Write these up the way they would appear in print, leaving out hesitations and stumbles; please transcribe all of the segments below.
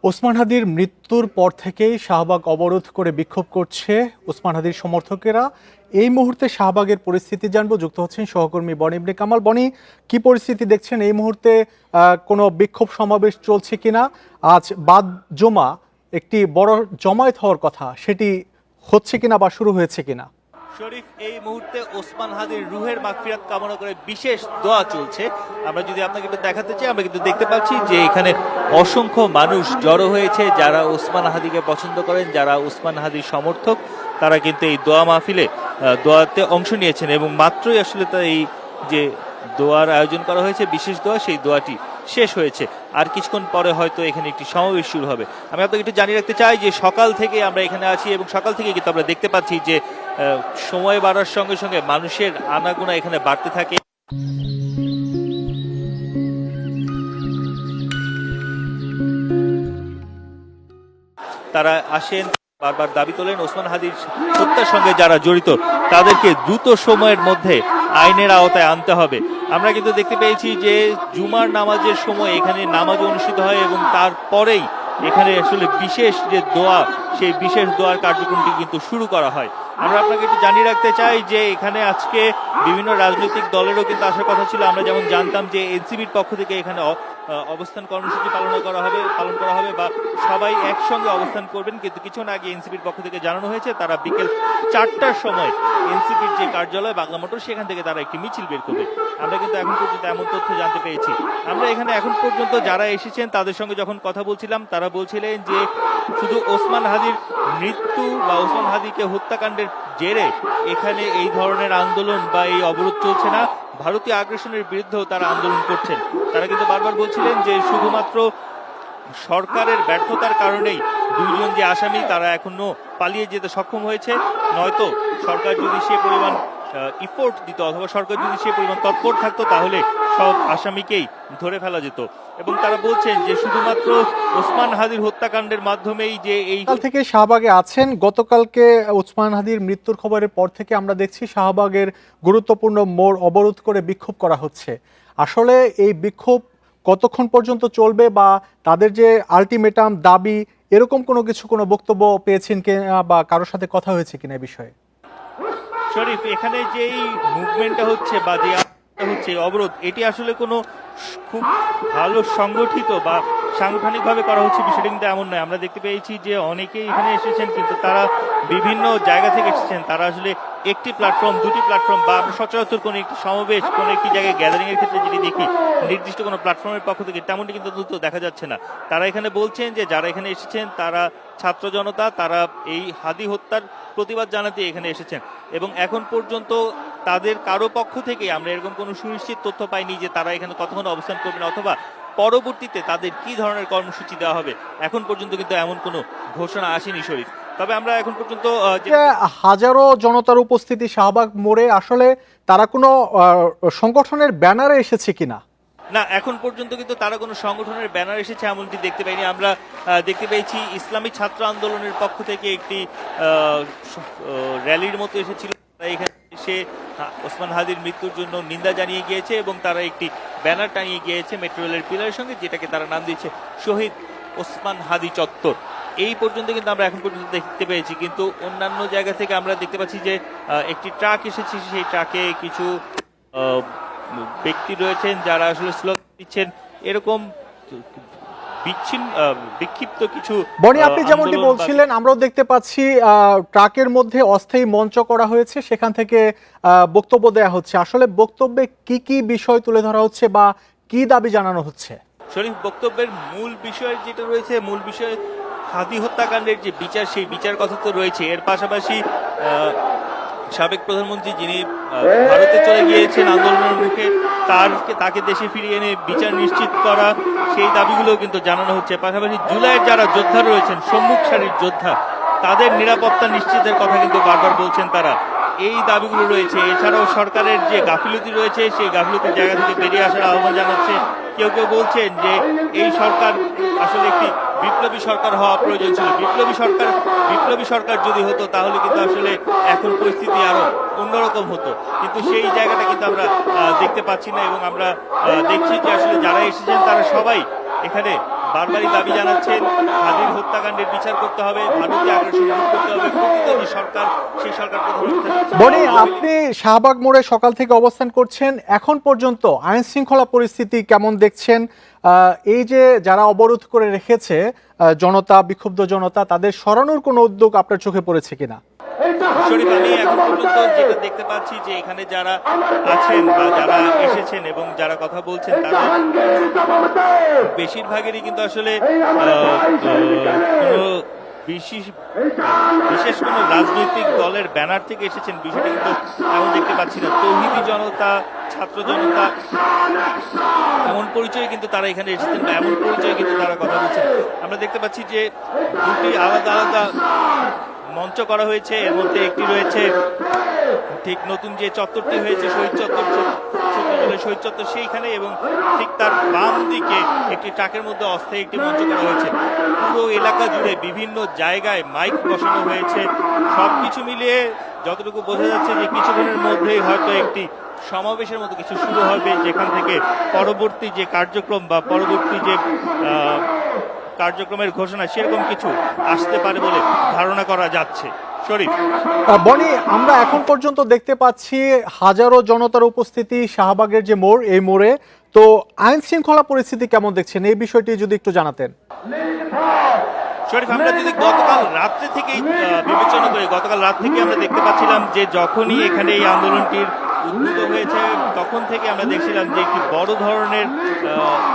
ওসমান হাদির মৃত্যুর পর থেকেই শাহবাগ অবরোধ করে বিক্ষোভ করছে ওসমান হাদির সমর্থকেরা। এই মুহূর্তে শাহবাগের পরিস্থিতি জানবো, যুক্ত হচ্ছেন সহকর্মী বনি ইবনে কামাল। বনি, কি পরিস্থিতি দেখছেন এই মুহূর্তে? কোনো বিক্ষোভ সমাবেশ চলছে কিনা? আজ বাদ জমা একটি বড় জমায়েত হওয়ার কথা, সেটি হচ্ছে কিনা বা শুরু হয়েছে কিনা? শরীফ, এই মুহূর্তে ওসমান হাদির রুহের মাগফিরাত কামনা করে বিশেষ দোয়া চলছে। আমরা যদি আপনাকে একটু দেখাতে চাই, আমরা কিন্তু দেখতে পাচ্ছি যে এখানে অসংখ্য মানুষ জড়ো হয়েছে, যারা ওসমান হাদিকে পছন্দ করেন, যারা ওসমান হাদির সমর্থক, তারা কিন্তু এই দোয়া মাহফিলে দোয়াতে অংশ নিয়েছেন। এবং মাত্রই আসলে তার এই যে দোয়ার আয়োজন করা হয়েছে, বিশেষ দোয়া, সেই দোয়াটি শেষ হয়েছে। আর কিছুক্ষণ পরে হয়তো এখানে একটি সমাবেশ শুরু হবে। আমি আপনাকে একটু জানিয়ে রাখতে চাই যে সকাল থেকে আমরা এখানে আছি এবং সকাল থেকে কিন্তু আমরা দেখতে পাচ্ছি যে সময় বাড়ার সঙ্গে সঙ্গে মানুষের আনাগোনা এখানে বাড়তে থাকে। তারা আসেন, বারবার দাবি তোলেন ওসমান হাদির হত্যার সঙ্গে যারা জড়িত তাদেরকে দ্রুত সময়ের মধ্যে আইনের আওতায় আনতে হবে। আমরা কিন্তু দেখতে পেয়েছি যে জুমার নামাজের সময় এখানে নামাজ অনুষ্ঠিত হয় এবং তারপরেই এখানে আসলে বিশেষ যে দোয়া, সেই বিশেষ দোয়ার কার্যক্রমটি কিন্তু শুরু করা হয়। আমরা আপনাকে একটু জানিয়ে রাখতে চাই যে এখানে আজকে বিভিন্ন রাজনৈতিক দলেরও কিন্তু আসার কথা ছিল। আমরা যেমন জানতাম যে এনসিপির পক্ষ থেকে এখানে অবস্থান কর্মসূচি পালন করা হবে বা সবাই একসঙ্গে অবস্থান করবেন, কিন্তু কিছুক্ষণ আগে এনসিপির পক্ষ থেকে জানানো হয়েছে তারা বিকেল 4টার সময় এনসিপির যে কার্যালয় বাংলা মোটর, সেখান থেকে তারা একটি মিছিল বের করবে। আমরা কিন্তু এখন পর্যন্ত এমন তথ্য জানতে পেরেছি। আমরা এখানে এখন পর্যন্ত যারা এসেছেন তাদের সঙ্গে যখন কথা বলছিলাম, তারা বলছিলেন যে শুধু ওসমান হাদির মৃত্যু বা ওসমান হাদিকে হত্যাকাণ্ডের জেরে এখানে এই ধরনের আন্দোলন বা এই অবরোধ চলছে না, ভারতীয় আগ্রাসনের বিরুদ্ধেও তারা আন্দোলন করছেন। তারা কিন্তু বারবার বলছিলেন যে শুধুমাত্র সরকারের ব্যর্থতার কারণেই দুইজন যে আসামি তারা এখনো পালিয়ে যেতে সক্ষম হয়েছে, নয়তো সরকার যদি সে পরিমাণ ইফোর্ট দিত অথবা সরকার যদি সে পরিমাণ তৎপর থাকতো, তাহলে সব আসামিকেই ধরে ফেলা যেত। এবং তারা বলছেন যে শুধুমাত্র ওসমান হাদির হত্যাকাণ্ডের মাধ্যমেই যে এই কাল থেকে শাহবাগে আছেন। গতকালকে ওসমান হাদির মৃত্যুর খবরের পর থেকে আমরা দেখছি শাহবাগের গুরুত্বপূর্ণ মোড় অবরোধ করে বিক্ষোভ করা হচ্ছে। আসলে এই বিক্ষোভ কতক্ষণ পর্যন্ত চলবে বা তাদের যে আলটিমেটাম দাবি, এরকম কোনো বক্তব্য পেয়েছেন কিনা বা কারোর সাথে কথা হয়েছে কিনা এই বিষয়ে? শরীফ, এখানে যেই মুভমেন্টটা হচ্ছে বা যে হচ্ছে অবরোধ, এটি আসলে কোনো খুব ভালো সংগঠিত বা সাংগঠনিকভাবে করা হচ্ছে বিষয়টা কিন্তু এমন নয়। আমরা দেখতে পেয়েছি যে অনেকেই এখানে এসেছেন, কিন্তু তারা বিভিন্ন জায়গা থেকে এসেছেন। তারা আসলে একটি প্ল্যাটফর্ম, দুটি প্ল্যাটফর্ম বা আমরা সচরাচর কোনো একটি সমাবেশ, কোনো একটি জায়গায় গ্যাদারিং এর ক্ষেত্রে যেটি দেখি নির্দিষ্ট কোনো প্ল্যাটফর্মের পক্ষ থেকে, তেমনটি কিন্তু দ্রুত দেখা যাচ্ছে না। তারা এখানে বলছেন যে যারা এখানে এসেছেন তারা ছাত্র জনতা, তারা এই হাদি হত্যার প্রতিবাদ জানাতে এখানে এসেছেন এবং এখন পর্যন্ত তাদের কারো পক্ষ থেকে আমরা এরকম কোনো সুনিশ্চিত তথ্য পাইনি যে তারা এখানে কতক্ষণ অবস্থান করবেন অথবা পরবর্তীতে তাদের কি ধরনের কর্মসূচি দেওয়া হবে। এখন পর্যন্ত কিন্তু এমন কোনো ঘোষণা আসেনি শরীফ। তবে আমরা এখন পর্যন্ত হাজারো জনতার উপস্থিতি শাহবাগ মোড়ে, আসলে তারা কোনো সংগঠনের ব্যানারে এসেছে কিনা? না, এখন পর্যন্ত কিন্তু তারা কোনো সংগঠনের ব্যানার এসেছে এমনটি দেখতে পাইনি। আমরা দেখতে পেয়েছি ইসলামী ছাত্র আন্দোলনের পক্ষ থেকে একটি র্যালির মতো এসেছিল। এখানে এসে ওসমান হাদির মৃত্যুর জন্য নিন্দা জানিয়ে গিয়েছে এবং তারা একটি ব্যানার টানিয়ে গিয়েছে মেট্রো রেলের পিলারের সঙ্গে, যেটাকে তারা নাম দিয়েছে শহীদ ওসমান হাদি চত্বর। এই পর্যন্ত কিন্তু আমরা এখন পর্যন্ত দেখতে পেয়েছি, কিন্তু অন্যান্য জায়গা থেকে আমরা দেখতে পাচ্ছি যে একটি ট্রাক এসেছে, সেই ট্রাকে কিছু ব্যক্তি রয়েছেন যারা আসলে স্লোগান দিচ্ছেন। এরকম বিক্ষিপ্ত কিছু। বনি, আপনি যেমনটি বলছিলেন আমরাও দেখতে পাচ্ছি ট্রাকের মধ্যে অস্থায়ী মঞ্চ করা হয়েছে, সেখান থেকে বক্তব্য দেয়া হচ্ছে। আসলে বক্তব্যে কি কি বিষয় তুলে ধরা হচ্ছে বা কি দাবি জানানো হচ্ছে? শরীফ, বক্তব্যের মূল বিষয় যেটা রয়েছে, মূল বিষয় হাদি হত্যাকাণ্ডের যে বিচার, সেই বিচার কথা তো রয়েছে। এর পাশাপাশি সাবেক প্রধানমন্ত্রী যিনি ভারতে চলে গিয়েছেন আন্দোলনের মুখে, তাকে দেশে ফিরিয়ে এনে বিচার নিশ্চিত করা, সেই দাবিগুলো কিন্তু জানানো হচ্ছে। পাশাপাশি জুলাইয়ের যারা যোদ্ধা রয়েছেন, সম্মুখ সারির যোদ্ধা, তাদের নিরাপত্তা নিশ্চিতের কথা কিন্তু বারবার বলছেন তারা। এই দাবিগুলো রয়েছে। এছাড়াও সরকারের যে গাফিলতি রয়েছে, সেই গাফিলতির জায়গা থেকে বেরিয়ে আসার আহ্বান জানাচ্ছে। কেউ কেউ বলছেন যে এই সরকার আসলে একটি বিপ্লবী সরকার হওয়া প্রয়োজন ছিল। বিপ্লবী সরকার যদি হতো তাহলে কিন্তু আসলে এখন পরিস্থিতি আরো অন্যরকম হতো, কিন্তু সেই জায়গাটা কিন্তু আমরা দেখতে পাচ্ছি না। এবং আমরা দেখছি যে আসলে যারা এসেছেন তারা সবাই এখানে বারবারই দাবি জানাচ্ছেন হাদির হত্যাকাণ্ডের বিচার করতে হবে, ভারতীয় আগ্রাসন রোধ করতে হবে, প্রতিদ্বন্দ্বী সরকার সেই সরকার বনি, আপনি শাহবাগ মোড়ে সকাল থেকে অবস্থান করছেন, এখন পর্যন্ত আইন শৃঙ্খলা পরিস্থিতি কেমন দেখছেন? এই যে যারা অবরোধ করে রেখেছে জনতা, বিক্ষুব্ধ জনতা, তাদের সরানোর কোনো উদ্যোগ আপনার চোখে পড়েছে কিনা? শরীফ, আমি এখন পর্যন্ত যেটা দেখতে পাচ্ছি যে এখানে যারা আছেন বা যারা এসেছেন এবং যারা কথা বলছেন তাদের বেশিরভাগেরই কিন্তু আসলে কোনো বিশেষ কোনো রাজনৈতিক দলের ব্যানার থেকে এসেছেন বিষয়টা কিন্তু এমন দেখতে পাচ্ছি না। তৌহিদি জনতা, ছাত্র জনতা, এমন পরিচয় কিন্তু তারা এখানে এসেছেন বা এমন পরিচয় কিন্তু তারা কথা বলছেন। আমরা দেখতে পাচ্ছি যে দুটি আলাদা আলাদা মঞ্চ করা হয়েছে। এর মধ্যে একটি রয়েছে ঠিক নতুন যে চত্বরটি হয়েছে শহীদ চত্বর, শহীদ চত্বর সেইখানে, এবং ঠিক তার বাম দিকে একটি ট্রাকের মধ্যে অস্থায়ী একটি মঞ্চ করা হয়েছে। পুরো এলাকা জুড়ে বিভিন্ন জায়গায় মাইক বসানো হয়েছে। সবকিছু মিলিয়ে যতটুকু বোঝা যাচ্ছে যে কিছুক্ষণের মধ্যেই হয়তো একটি সমাবেশের মতো কিছু শুরু হবে, যেখান থেকে পরবর্তী যে কার্যক্রম বা পরবর্তী যে কার্যক্রমের ঘোষণা সেরকম কিছু আসতে পারে বলে ধারণা করা যাচ্ছে। শরীফ, বনি, আমরা এখন পর্যন্ত দেখতে পাচ্ছি হাজারো জনতার উপস্থিতি শাহবাগের যে মোড়, এই মোড়ে। তো আইন শৃঙ্খলা পরিস্থিতি কেমন দেখছেন, এই বিষয়টি যদি একটু জানাতেন। শরীফ, আমরা যদি গতকাল রাত্রে থেকেই বিবেচনা করি, গতকাল রাত থেকে আমরা দেখতে পাচ্ছিলাম যে যখনই এখানে এই আন্দোলনটির উদ্ভূত হয়েছে তখন থেকে আমরা দেখছিলাম যে একটি বড় ধরনের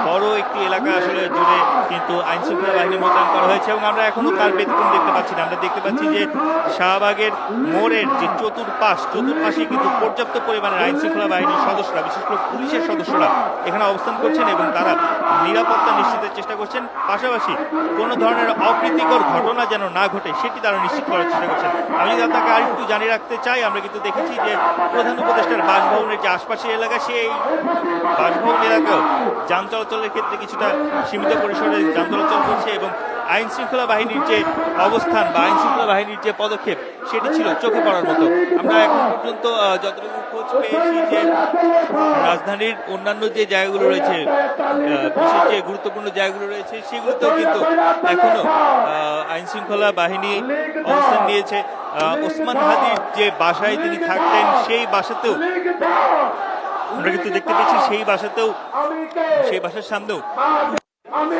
বড় একটি এলাকা আসলে জুড়ে কিন্তু আইন শৃঙ্খলা বাহিনী মোতায়েন করা হয়েছে, এবং আমরা এখনো তার ব্যতিক্রম দেখতে পাচ্ছি না। আমরা দেখতে পাচ্ছি যে শাহবাগের মোড়ের যে চতুর্পাশে কিন্তু পর্যাপ্ত পরিমাণের আইন শৃঙ্খলা বাহিনীর সদস্যরা, বিশেষ করে পুলিশের সদস্যরা এখানে অবস্থান করছেন এবং তারা নিরাপত্তা নিশ্চিতের চেষ্টা করছেন। পাশাপাশি কোনো ধরনের অপ্রীতিকর ঘটনা যেন না ঘটে সেটি তারা নিশ্চিত করার চেষ্টা করছেন। আমি যদি আপনাকে আর একটু জানিয়ে রাখতে চাই, আমরা কিন্তু দেখেছি যে প্রধান উপদেষ্টার বাসভবনের যে আশপাশের এলাকা, সেই বাসভবন এলাকাও যান চলাচলের ক্ষেত্রে কিছুটা সীমিত পরিসরে যান চলাচল করছে, এবং আইন শৃঙ্খলা বাহিনীর যে অবস্থান বা আইন শৃঙ্খলা বাহিনীর যে পদক্ষেপ সেটি ছিল চোখে পড়ার মতো। আমরা এখন পর্যন্ত যতটুকু খোঁজ পেয়েছি যে রাজধানীর অন্যান্য যে জায়গাগুলো রয়েছে, বিশেষ যে গুরুত্বপূর্ণ জায়গাগুলো রয়েছে, সেগুলোতেও কিন্তু এখনো আইন শৃঙ্খলা বাহিনী অবস্থান নিয়েছে। ওসমান হাদির যে বাসায় তিনি থাকতেন সেই বাসাতেও আমরা কিন্তু দেখতে পেয়েছি, সেই বাসার সামনেও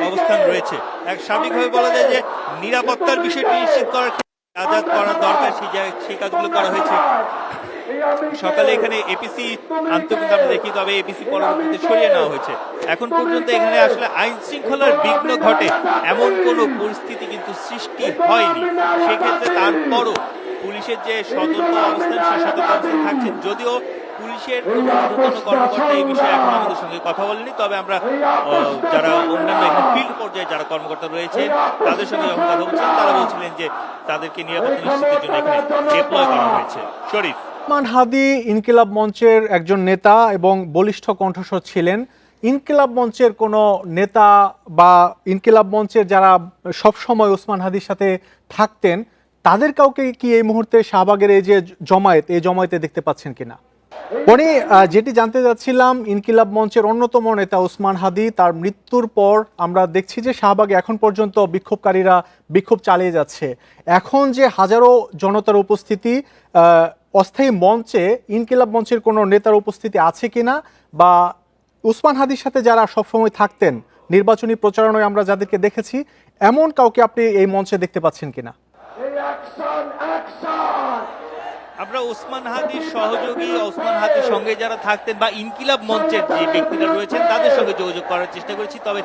অবস্থান রয়েছে। এক স্বাভাবিকভাবে বলা যায় যে নিরাপত্তার বিষয়টি নিশ্চিত করার ক্ষেত্রে আজাদ করা দরকার, সেই কাজগুলো করা হয়েছে। সকালে এখানে এপিসি আনতে কিন্তু আমরা দেখি, তবে এপিসি পরবর্তীতে সরিয়ে নেওয়া হয়েছে। এখন পর্যন্ত এখানে আসলে আইন শৃঙ্খলার বিঘ্ন ঘটে এমন কোনো পরিস্থিতি কিন্তু সৃষ্টি হয়নি। সেক্ষেত্রে তারপরও পুলিশের যে সতর্ক অবস্থান, সেই সতর্ক অবস্থান থাকছে। যদিও পুলিশের ঊর্ধ্বতন কর্মকর্তা এই বিষয়ে এখন আমাদের সঙ্গে কথা বলেনি, তবে আমরা যারা অন্যান্য ফিল্ড পর্যায়ে যারা কর্মকর্তা রয়েছেন তাদের সঙ্গে যখন কথা বলছিলেন তারা বলছিলেন যে তাদেরকে নিরাপত্তা নিশ্চিতের জন্য এখানে ডিপ্লয় করা হয়েছে। শরীফ, ওসমান হাদি ইনকিলাব মঞ্চের একজন নেতা এবং বলিষ্ঠ কণ্ঠস্বর ছিলেন। ইনকিলাব মঞ্চের কোনো নেতা বা ইনকিলাব মঞ্চের যারা সবসময় ওসমান হাদির সাথে থাকতেন, তাদের কাউকে কি এই মুহূর্তে শাহবাগের এই যে জমায়েত, এই জমায়েতে দেখতে পাচ্ছেন কিনা? বনি, যেটি জানতে চাচ্ছিলাম, ইনকিলাব মঞ্চের অন্যতম নেতা ওসমান হাদি, তার মৃত্যুর পর আমরা দেখছি যে শাহবাগে এখন পর্যন্ত বিক্ষোভকারীরা বিক্ষোভ চালিয়ে যাচ্ছে। এখন যে হাজারো জনতার উপস্থিতি, অস্থায়ী মঞ্চে ইনকিলাব মঞ্চের কোনো নেতার উপস্থিতি আছে কিনা, বা ওসমান হাদির সাথে যারা সবসময় থাকতেন নির্বাচনী প্রচারণায় আমরা যাদেরকে দেখেছি, এমন কাউকে আপনি এই মঞ্চে দেখতে পাচ্ছেন কিনা? আমরা ওসমান হাদির সহযোগী, ওসমান হাদির সঙ্গে যারা থাকতেন বা ইনকিলাব মঞ্চের যে ব্যক্তিরা রয়েছেন তাদের সঙ্গে যোগাযোগ করার চেষ্টা করেছি, তবে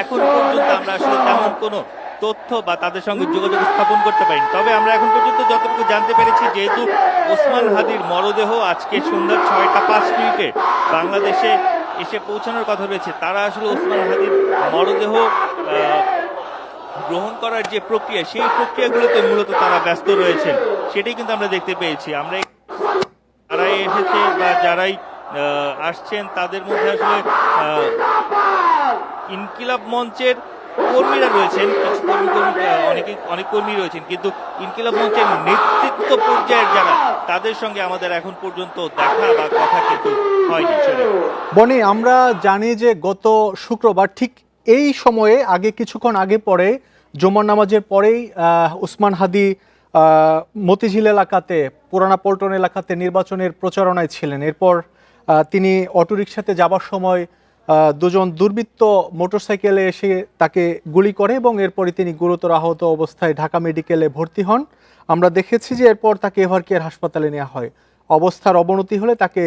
এখন পর্যন্ত আমরা আসলে তেমন কোনো তথ্য বা তাদের সঙ্গে যোগাযোগ স্থাপন করতে পারিনি। তবে আমরা এখন পর্যন্ত যতটুকু জানতে পেরেছি, যেহেতু ওসমান হাদির মরদেহ আজকে সন্ধ্যা 6টা 5 মিনিটে বাংলাদেশে এসে পৌঁছানোর কথা রয়েছে, তারা আসলে ওসমান হাদির মরদেহ গ্রহণ করার যে প্রক্রিয়া, সেই প্রক্রিয়াগুলোতে মূলত তারা ব্যস্ত রয়েছেন, সেটাই কিন্তু আমরা দেখতে পেয়েছি। আমরা যারাই এসেছে বা যারাই আসছেন তাদের মধ্যে আসলে ইনকিলাব মঞ্চের কর্মীরা রয়েছেন, অনেক কর্মী রয়েছেন, কিন্তু ইনকিলাব মঞ্চের নেতৃত্ব পর্যায়ের যারা, তাদের সঙ্গে আমাদের এখন পর্যন্ত দেখা বা কথা কিন্তু হয়নি। বনি, আমরা জানি যে গত শুক্রবার ঠিক এই সময়ে কিছুক্ষণ আগে পরে জুমার নামাজের পরেই ওসমান হাদি মতিঝিল এলাকাতে, পুরানা পল্টন এলাকাতে নির্বাচনের প্রচারণায় ছিলেন। এরপর তিনি অটোরিকশাতে যাবার সময় দুজন দুর্বৃত্ত মোটরসাইকেলে এসে তাকে গুলি করে এবং এরপরই তিনি গুরুতর আহত অবস্থায় ঢাকা মেডিকেলে ভর্তি হন। আমরা দেখেছি যে এরপর তাকে এভারকেয়ার হাসপাতালে নেওয়া হয়। অবস্থার অবনতি হলে তাকে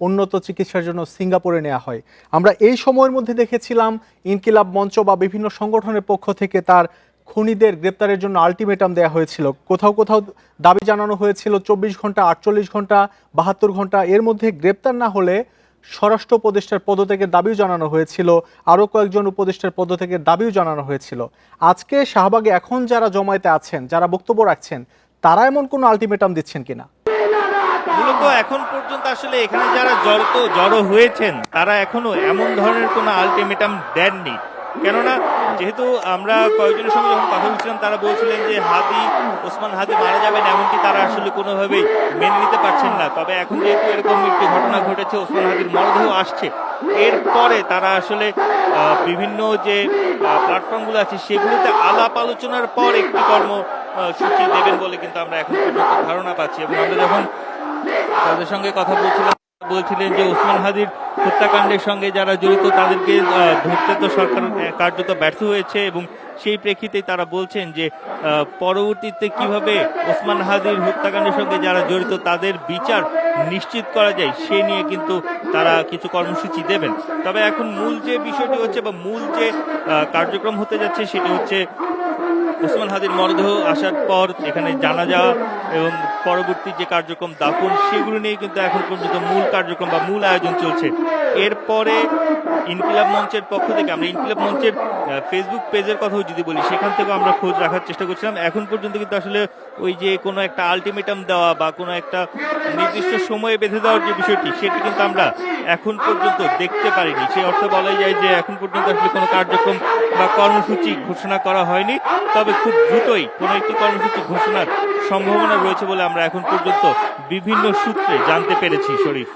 উন্নত চিকিৎসার জন্য সিঙ্গাপুরে নেওয়া হয়। আমরা এই সময়ের মধ্যে দেখেছিলাম ইনকিলাব মঞ্চ বা বিভিন্ন সংগঠনের পক্ষ থেকে তার খুনিদের গ্রেপ্তারের জন্য আলটিমেটাম দেওয়া হয়েছিল। কোথাও কোথাও দাবি জানানো হয়েছিল 24 ঘন্টা, 48 ঘন্টা, 72 ঘন্টা, এর মধ্যে গ্রেপ্তার না হলে স্বরাষ্ট্র উপদেষ্টার পদত্যাগের দাবিও জানানো হয়েছিল। আরও কয়েকজন উপদেষ্টার পদত্যাগের দাবিও জানানো হয়েছিল। আজকে শাহবাগে এখন যারা জমায়েতে আছেন, যারা বক্তব্য রাখছেন, তারা এমন কোনো আলটিমেটাম দিচ্ছেন কিনা? মূলত এখন পর্যন্ত আসলে এখানে যারা জড়ো হয়েছেন তারা এখনো এমন ধরনের কোনো আলটিমেটাম দেননি। কেননা যেহেতু আমরা কয়েকজনের সঙ্গে যখন কথা বলছিলাম তারা বলছিলেন যে ওসমান হাদি মারা যাবেন, এমনকি তারা আসলে কোনোভাবেই মেনে নিতে পারছেন না। তবে এখন যেহেতু এরকম একটি ঘটনা ঘটেছে, ওসমান হাদির মরদেহ আসছে, এরপরে তারা আসলে বিভিন্ন যে প্ল্যাটফর্মগুলো আছে সেগুলোতে আলাপ আলোচনার পর একটি কর্মসূচি দেবেন বলে কিন্তু আমরা এখন পর্যন্ত ধারণা পাচ্ছি। এবং আমরা যখন তাদের সঙ্গে কথা বলছিলেন যে ওসমান হাদির হত্যাকাণ্ডের সঙ্গে যারা জড়িত তাদেরকে ধরতে তো সরকার কার্যত ব্যর্থ হয়েছে, এবং সেই প্রেক্ষিতে তারা বলছেন যে পরবর্তীতে কিভাবে ওসমান হাদির হত্যাকাণ্ডের সঙ্গে যারা জড়িত তাদের বিচার নিশ্চিত করা যায় সে নিয়ে কিন্তু তারা কিছু কর্মসূচি দেবেন। তবে এখন মূল যে বিষয়টি হচ্ছে বা মূল যে কার্যক্রম হতে যাচ্ছে সেটি হচ্ছে ওসমান হাদির মরদেহ আসার পর এখানে জানাজা এবং পরবর্তী যে কার্যক্রম দাফন, সেগুলো নিয়ে কিন্তু এখন পর্যন্ত মূল কার্যক্রম বা মূল আয়োজন চলছে। এরপরে ইনকিলাব মঞ্চের পক্ষ থেকে, আমরা ইনকিলাব মঞ্চের ফেসবুক পেজের কথাও যদি বলি, সেখান থেকেও আমরা খোঁজ রাখার চেষ্টা করছিলাম। এখন পর্যন্ত কিন্তু আসলে ওই যে কোনো একটা আলটিমেটাম দেওয়া বা কোনো একটা নির্দিষ্ট সময়ে বেঁধে দেওয়ার যে বিষয়টি, সেটি কিন্তু আমরা এখন পর্যন্ত দেখতে পারিনি। সেই অর্থে বলাই যায় যে এখন পর্যন্ত আসলে কোনো কার্যক্রম বা কর্মসূচি ঘোষণা করা হয়নি। তবে খুব দ্রুতই কোনো একটি কর্মসূচি ঘোষণার সম্ভাবনা রয়েছে বলে আমরা এখন পর্যন্ত বিভিন্ন সূত্রে জানতে পেরেছি। শরীফ,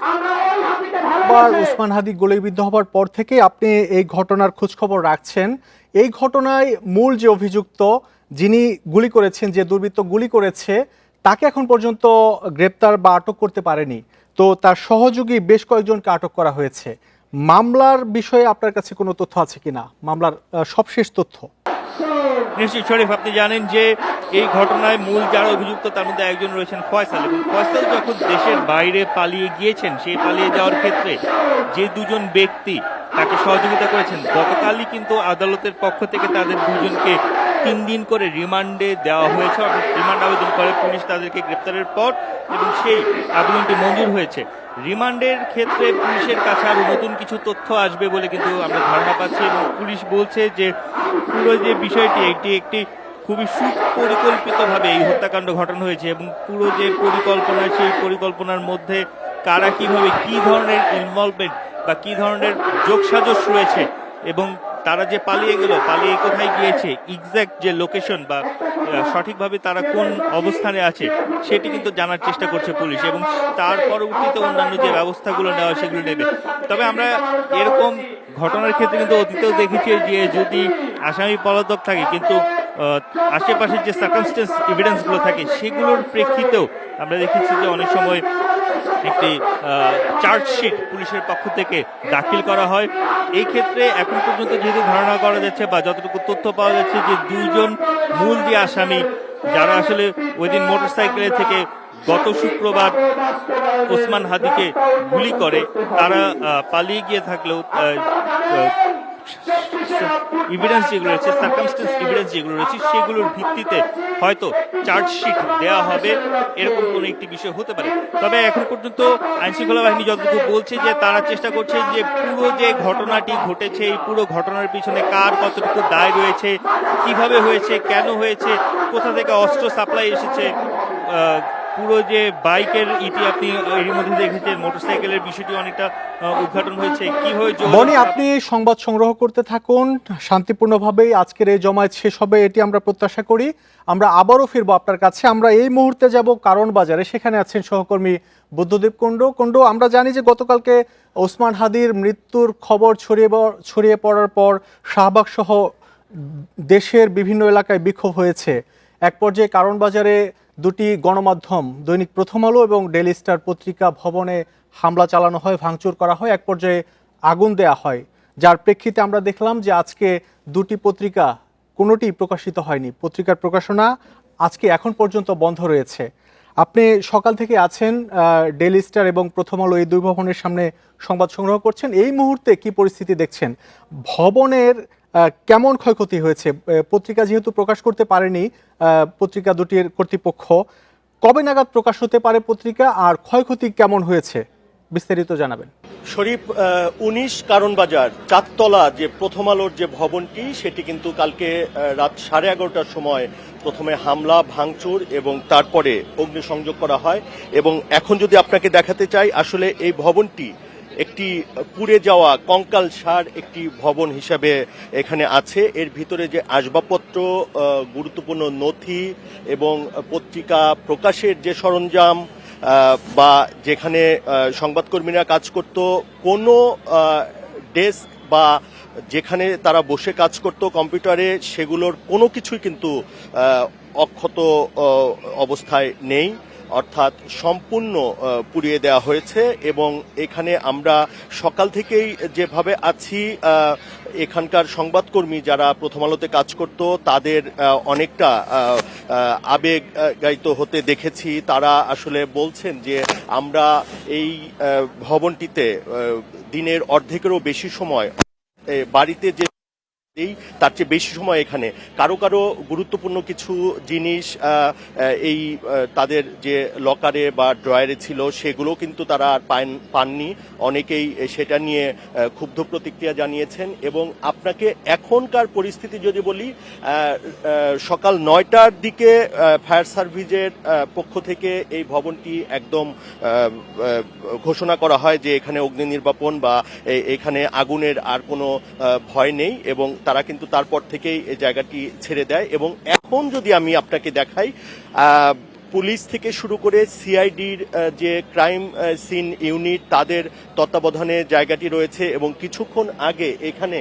ওসমান হাদি গুলিবিদ্ধ হবার পর থেকে আপনি এই ঘটনার খোঁজখবর রাখছেন। এই ঘটনায় মূল যে অভিযুক্ত, যিনি গুলি করেছেন, যে দুর্বৃত্ত গুলি করেছে, তাকে এখন পর্যন্ত গ্রেপ্তার বা আটক করতে পারেনি। তো তার সহযোগী বেশ কয়েকজনকে আটক করা হয়েছে। মামলার বিষয়ে আপনার কাছে কোনো তথ্য আছে কিনা, মামলার সবশেষ তথ্য? নিশ্চিত শরীফ, আপনি জানেন যে এই ঘটনায় মূল যারা অভিযুক্ত তার মধ্যে একজন রয়েছেন ফয়সাল, এবং ফয়সাল যখন দেশের বাইরে পালিয়ে গিয়েছেন, সেই পালিয়ে যাওয়ার ক্ষেত্রে যে দুজন ব্যক্তি তাকে সহযোগিতা করেছেন, গতকালই কিন্তু আদালতের পক্ষ থেকে তাদের দুজনকে 3 দিন করে রিমান্ডে দেওয়া হয়েছে। অর্থাৎ রিমান্ড আবেদন করে পুলিশ তাদেরকে গ্রেপ্তারের পর, এবং সেই আবেদনটি মঞ্জুর হয়েছে। রিমান্ডের ক্ষেত্রে পুলিশের কাছে আরো নতুন কিছু তথ্য আসবে বলে কিন্তু আমরা ধারণা পাচ্ছি, এবং পুলিশ বলছে যে পুরো যে বিষয়টি এটি একটি খুবই সুপরিকল্পিতভাবে এই হত্যাকাণ্ড ঘটানো হয়েছে, এবং পুরো যে পরিকল্পনা, সেই পরিকল্পনার মধ্যে কারা কিভাবে কি ধরনের ইনভলভমেন্ট বা কি ধরনের যোগসাজশ রয়েছে, এবং তারা যে পালিয়ে কোথায় গিয়েছে, এক্সাক্ট যে লোকেশন বা সঠিকভাবে তারা কোন অবস্থানে আছে সেটি কিন্তু জানার চেষ্টা করছে পুলিশ, এবং তার পরবর্তীতে অন্যান্য যে ব্যবস্থাগুলো নেওয়া সেগুলো নেবে। তবে আমরা এরকম ঘটনার ক্ষেত্রে কিন্তু অতীতেও দেখেছি যে যদি আসামি পলাতক থাকে কিন্তু আশেপাশের যে সার্কামস্টেন্স এভিডেন্সগুলো থাকে সেগুলোর প্রেক্ষিতেও আমরা দেখেছি যে অনেক সময় একটি চার্জশিট পুলিশের পক্ষ থেকে দাখিল করা হয়। এই ক্ষেত্রে এখন পর্যন্ত যেহেতু ধারণা করা যাচ্ছে বা যতটুকু তথ্য পাওয়া যাচ্ছে যে দুইজন মূল যে আসামি যারা আসলে ওই দিন মোটরসাইকেলে থেকে গত শুক্রবার ওসমান হাদিকে গুলি করে, তারা পালিয়ে গিয়ে থাকলেও এভিডেন্স যেগুলো রয়েছে, সার্কামস্টেন্স এভিডেন্স যেগুলো রয়েছে, সেগুলোর ভিত্তিতে হয়তো চার্জশিট দেওয়া হবে, এরকম কোনো একটি বিষয় হতে পারে। তবে এখন পর্যন্ত আইনশৃঙ্খলা বাহিনী যতটুকু বলছে যে তারা চেষ্টা করছে যে পুরো যে ঘটনাটি ঘটেছে, এই পুরো ঘটনার পিছনে কার কতটুকু দায় রয়েছে, কিভাবে হয়েছে, কেন হয়েছে, কোথা থেকে অস্ত্র সাপ্লাই এসেছে, পুরো যে বাইকের ইতি আপনি এর মধ্যে দেখেছেন, মোটরসাইকেলের বিষয়টি অনেকটা উদ্ঘাটন হয়েছে, কিভাবে বনি আপনি সংবাদ সংগ্রহ করতে থাকুন শান্তিপূর্ণভাবেই। আজকের এই জমায়েত শেষ হবে এটি আমরা প্রত্যাশা করি। আমরা আবারও ফিরবো আপনার কাছে। আমরা এই মুহূর্তে যাব কারণ বাজারে, সেখানে আছেন সহকর্মী বুদ্ধদীপ কুণ্ডু। আমরা জানি যে গতকালকে ওসমান হাদির মৃত্যুর খবর ছড়িয়ে পড়ার পর শাহবাগ সহ দেশের বিভিন্ন এলাকায় বিক্ষোভ হয়েছে। এক পর্যায়ে কারণ বাজারে দুটি গণমাধ্যম দৈনিক প্রথম আলো এবং ডেইলি স্টার পত্রিকা ভবনে হামলা চালানো হয়, ভাঙচুর করা হয়, এক পর্যায়ে আগুন দেয়া হয়, যার প্রেক্ষিতে আমরা দেখলাম যে আজকে দুটি পত্রিকা কোনোটি প্রকাশিত হয়নি। পত্রিকার প্রকাশনা আজকে এখন পর্যন্ত বন্ধ রয়েছে। আপনি সকাল থেকে আছেন ডেইলি স্টার এবং প্রথম আলো এই দুই ভবনের সামনে সংবাদ সংগ্রহ করছেন। এই মুহূর্তে কি পরিস্থিতি দেখছেন? ভবনের কেমন ক্ষয়ক্ষতি হয়েছে? পত্রিকা যেহেতু প্রকাশ করতে পারেনি পত্রিকা দুটির কর্তৃপক্ষ, কবে নাগাদ প্রকাশ হতে পারে পত্রিকা, আর ক্ষয়ক্ষতি কেমন হয়েছে বিস্তারিত জানাবেন। শরীফ, ১৯ কারণ বাজার চারতলা যে প্রথম আলোর যে ভবনটি, সেটি কিন্তু কালকে রাত 11:30টার সময় প্রথমে হামলা ভাঙচুর এবং তারপরে অগ্নিসংযোগ করা হয়। এবং এখন যদি আপনাকে দেখাতে চাই, আসলে এই ভবনটি একটি পুড়ে যাওয়া কঙ্কালসার একটি ভবন হিসাবে এখানে আছে। এর ভিতরে যে আসবাবপত্র, গুরুত্বপূর্ণ নথি এবং পত্রিকা প্রকাশের যে সরঞ্জাম বা যেখানে সংবাদকর্মীরা কাজ করত, কোনো ডেস্ক বা যেখানে তারা বসে কাজ করত কম্পিউটারে, সেগুলোর কোনো কিছুই কিন্তু অক্ষত অবস্থায় নেই, অর্থাৎ সম্পূর্ণ পুড়িয়ে দেওয়া হয়েছে। এবং এখানে আমরা সকাল থেকেই যেভাবে আছি, এখানকার সংবাদকর্মী যারা প্রথম আলোতে কাজ করত তাদের অনেকটা আবেগায়িত হতে দেখেছি। তারা আসলে বলছেন যে আমরা এই ভবনটিতে দিনের অর্ধেকেরও বেশি সময় বাড়িতে যে তার চেয়ে বেশি সময় এখানে কারো কারো গুরুত্বপূর্ণ কিছু জিনিস এই তাদের যে লকারে বা ড্রয়ারে ছিল, সেগুলো কিন্তু তারা আর পাননি। অনেকেই সেটা নিয়ে ক্ষুব্ধ প্রতিক্রিয়া জানিয়েছেন। এবং আপনাকে এখনকার পরিস্থিতি যদি বলি, সকাল 9টার দিকে ফায়ার সার্ভিসের পক্ষ থেকে এই ভবনটি একদম ঘোষণা করা হয় যে এখানে অগ্নি নির্বাপন বা এখানে আগুনের আর কোনো ভয় নেই, এবং তারা কিন্তু তারপর থেকেই এই জায়গাটি ছেড়ে দেয়। এবং এখন যদি আমি আপনাকে দেখাই, পুলিশ থেকে শুরু করে সিআইডির যে ক্রাইম সিন ইউনিট, তাদের তত্ত্বাবধানে জায়গাটি রয়েছে। এবং কিছুক্ষণ আগে এখানে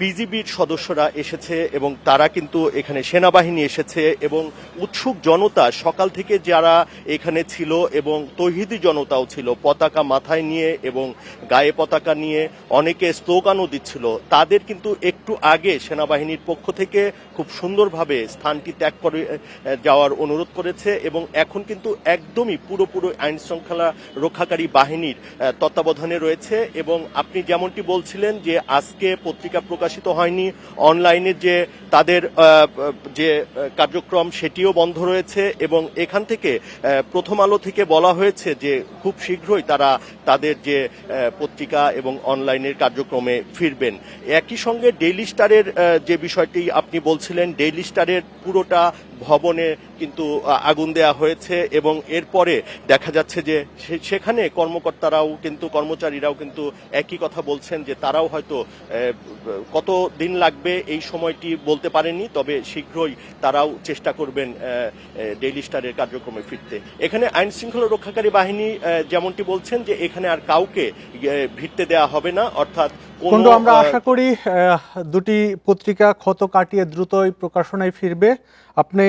বিজিবির সদস্যরা এসেছে এবং তারা কিন্তু এখানে সেনাবাহিনী এসেছে এবং উৎসুক জনতা সকাল থেকে যারা এখানে ছিল এবং তৌহিদি জনতাও ছিল, পতাকা মাথায় নিয়ে এবং গায়ে পতাকা নিয়ে অনেকে স্লোগানও দিচ্ছিল, তাদের কিন্তু একটু আগে সেনাবাহিনীর পক্ষ থেকে খুব সুন্দরভাবে স্থানটি ত্যাগ করে যাওয়ার অনুরোধ করেছে। এবং এখন কিন্তু একদমই পুরোপুরি আইন শৃঙ্খলা রক্ষাকারী বাহিনীর তত্ত্বাবধানে রয়েছে। এবং আপনি যেমনটি বলছিলেন যে আজকে পত্রিকা প্রকাশিত হয়নি, অনলাইনে যে তাদের যে কার্যক্রম সেটিও বন্ধ রয়েছে। এবং এখান থেকে প্রথম আলো থেকে বলা হয়েছে যে খুব শীঘ্রই তারা তাদের যে পত্রিকা এবং অনলাইনের কার্যক্রমে ফিরবেন। একই সঙ্গে ডেইলি স্টারের যে বিষয়টি আপনি বলছিলেন, ডেইলি স্টারের পুরোটা ভবনে কিন্তু আগুন দেয়া হয়েছে। এবং এরপরে দেখা যাচ্ছে যে সেখানে কর্মচারীরাও কিন্তু একই কথা বলছেন যে তারাও হয়তো কত দিন লাগবে এই সময়টি বলতে পারেননি, তবে শীঘ্রই তারাও চেষ্টা করবেন ডেইলি স্টারের কার্যক্রমে ফিরতে। এখানে আইন শৃঙ্খলা রক্ষাকারী বাহিনী যেমনটি বলছেন যে এখানে আর কাউকে ভিড়তে দেয়া হবে না, অর্থাৎ আমরা আশা করি দুটি পত্রিকা ক্ষত কাটিয়ে দ্রুতই প্রকাশনায় ফিরবে। আপনি